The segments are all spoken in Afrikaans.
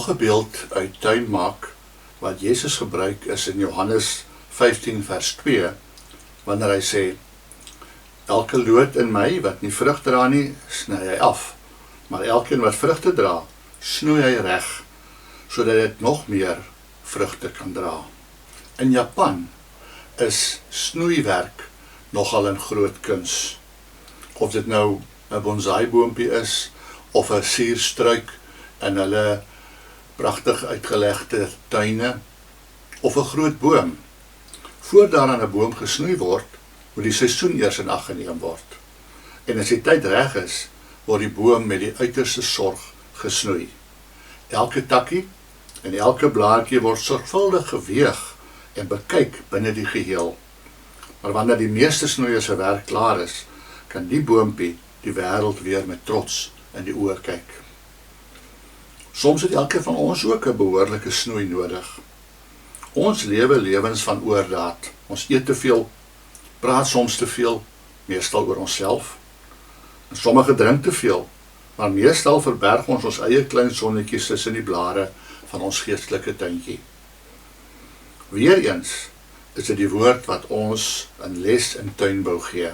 nog 'n beeld uit tuinmaak wat Jesus gebruik is in Johannes 15 vers 2, wanneer hy sê, elke loot in my wat nie vrug dra nie, sny hy af, maar elkeen wat vrugte dra, snoei hy reg, sodat dit nog meer vrugte kan dra. In Japan is snoeiwerk nogal 'n groot kuns. Of dit nou 'n bonsai boompie is, of 'n suurstruik in hulle pragtig uitgelegde tuine, of 'n groot boom. Voor daar aan 'n boom gesnoei word, moet die seisoen eers in ag geneem word. En as die tyd reg is, word die boom met die uiterste sorg gesnoei. Elke takkie en elke blaartjie word sorgvuldig geweeg en bekyk binne die geheel. Maar wanneer die meeste snoeiers se werk klaar is, kan die boompie die wêreld weer met trots in die oë kyk. Soms het elke van ons ook 'n behoorlike snoei nodig. Ons lewe lewens van oordaat. Ons eet te veel, praat soms te veel, meestal oor onsself. En sommige drink te veel, maar meestal verberg ons eie klein sonnetjies tussen die blare van ons geestelike tuintjie. Weereens is dit die woord wat ons 'n les in tuinbou gee.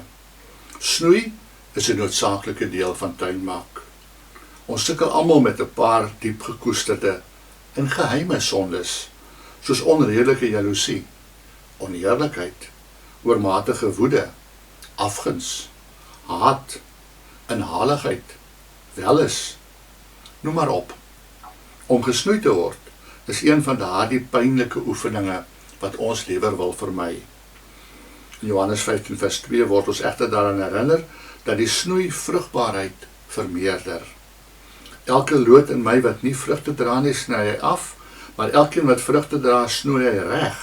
Snoei is 'n noodsaaklike deel van tuinmaak. Ons sukkel almal met 'n paar diep gekoesterde en geheime sondes, soos onredelike jaloesie, oneerlikheid, oormatige woede, afguns, haat, inhaligheid, welis, noem maar op. Om gesnoei te word is een van daardie pynlike oefeninge wat ons liewer wil vermy. In Johannes 15 vers 2 word ons egter daaraan herinner dat die snoei vrugbaarheid vermeerder. Elke loot in my wat nie vrugte dra nie, sny hy af, maar elkeen wat vrugte dra, snoei hy reg,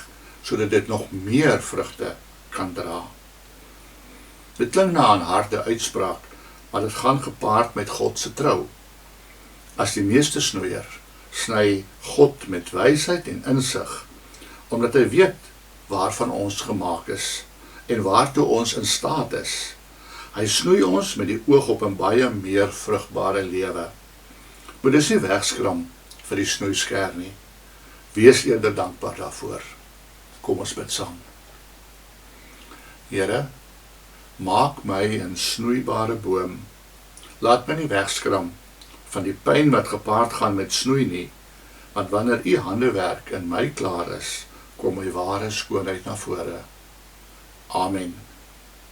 sodat dit nog meer vrugte kan dra. Dit klink na 'n harde uitspraak, maar dit gaan gepaard met God se trou. As die meeste snoeier, sny God met wysheid en insig, omdat hy weet waarvan ons gemaak is en waartoe ons in staat is. Hy snoei ons met die oog op 'n baie meer vrugbare lewe. Moet dus nie wegskram vir die snoeisker nie. Wees eerder dankbaar daarvoor. Kom ons bid saam. Here, maak my 'n snoeibare boom. Laat my nie wegskram van die pyn wat gepaard gaan met snoei nie, want wanneer u handewerk in my klaar is, kom my ware skoonheid na vore. Amen.